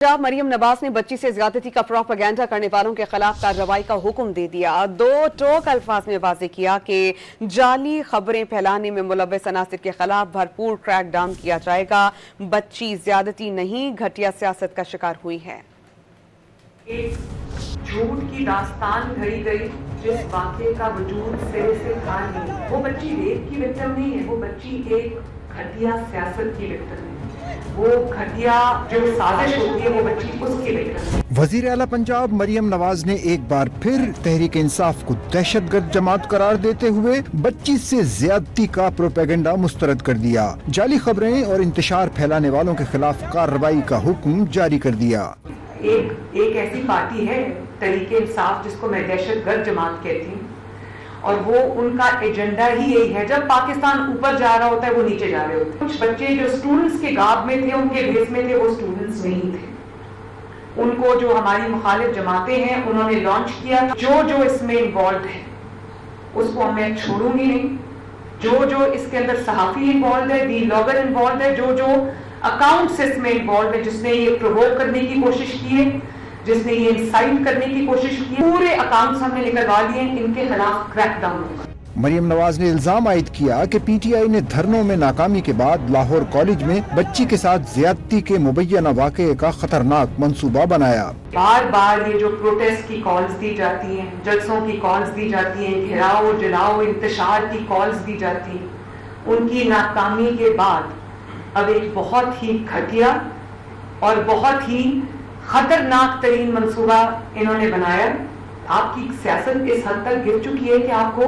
पंजाब मरियम नवाज ने बच्ची से ज्यादती का प्रोपेगेंडा करने वालों के खिलाफ कार्रवाई का हुक्म दे दिया। दो टोक अल्फाज में वाज़ेह किया कि जाली खबरें फैलाने में मुलव्वस अनासिर के खिलाफ भरपूर क्रैक डाउन किया जाएगा। बच्ची ज्यादती नहीं, घटिया सियासत का शिकार हुई है। एक झूठ की दास्तान घड़ी गई जिस वाक़े का वजूद सिरे से था नहीं। वो बच्ची रेप की विक्टिम नहीं है, वो बच्ची एक घटिया सियासत की विक्टिम है। वो घटिया जो साजिश होती है वो बच्ची उसकी विक्टिम है। वजीर आला पंजाब मरियम नवाज ने एक बार फिर तहरीक इंसाफ को दहशतगर्द जमात करार देते हुए बच्ची से ज्यादती का प्रोपेगेंडा मुस्तरद कर दिया। जाली खबरें और इंतशार फैलाने वालों के खिलाफ कार्रवाई का हुक्म जारी कर दिया। एक ऐसी पार्टी है तहरीक इंसाफ जिसको मैं दहशतगर्द जमात कहती हूँ, और वो उनका एजेंडा ही यही है। जब पाकिस्तान ऊपर जा रहा होता है वो नीचे जा रहे होते हैं। कुछ बच्चे जो स्टूडेंट्स के गाब में थे, उनके भेस में थे, वो स्टूडेंट्स नहीं थे। उनको जो हमारी मुखालिफ जमातें हैं उन्होंने लॉन्च किया। जो इसमें इन्वॉल्व है उसको मैं छोड़ूंगी नहीं। जो इसके अंदर सहाफी इन्वॉल्व है, व्लॉगर इन्वॉल्व है, जो अकाउंट्स इसमें इन्वॉल्व है, जिसने ये प्रोवोक करने की कोशिश की है, जिसने ये इंसाइट करने की कोशिश की, पूरे अकाउंट्स हमने निकलवा लिए। इनके खिलाफ क्रैकडाउन होगा। मरियम नवाज ने इल्जाम आयद किया कि पीटीआई ने धरनों में नाकामी के बाद लाहौर कॉलेज में बच्ची के साथ ज्यादती के मुबैना वाक़े का खतरनाक मंसूबा बनाया। बार बार ये जो प्रोटेस्ट की कॉल्स दी जाती हैं, जलसों की कॉल्स दी जाती हैं, घेराव जलाओ इंतशार की कॉल्स दी जाती हैं, उनकी नाकामी के बाद अब एक बहुत ही घटिया और बहुत ही खतरनाक तरीन मंसूबा इन्होंने बनाया। आपकी सियासत इस हद तक गिर चुकी है कि आपको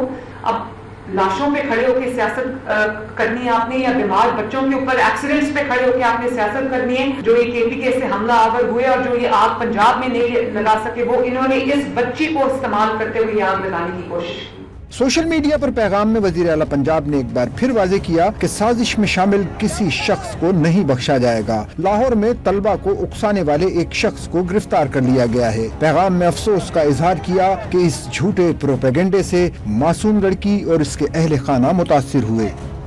अब लाशों पे खड़े होकर सियासत करनी है आपने, या बीमार बच्चों के ऊपर एक्सीडेंट्स पे खड़े होकर आपने सियासत करनी है। जो ये केपीके से हमला आवर हुए और जो ये आग पंजाब में नहीं लगा सके, वो इन्होंने इस बच्ची को इस्तेमाल करते हुए आग लगाने की कोशिश की। सोशल मीडिया पर पैगाम में वजीर आला पंजाब ने एक बार फिर वाज़ेह किया कि साजिश में शामिल किसी शख्स को नहीं बख्शा जाएगा। लाहौर में तलबा को उकसाने वाले एक शख्स को गिरफ्तार कर लिया गया है। पैगाम में अफसोस का इजहार किया कि इस झूठे प्रोपेगेंडे से मासूम लड़की और इसके अहले खाना मुतासिर हुए।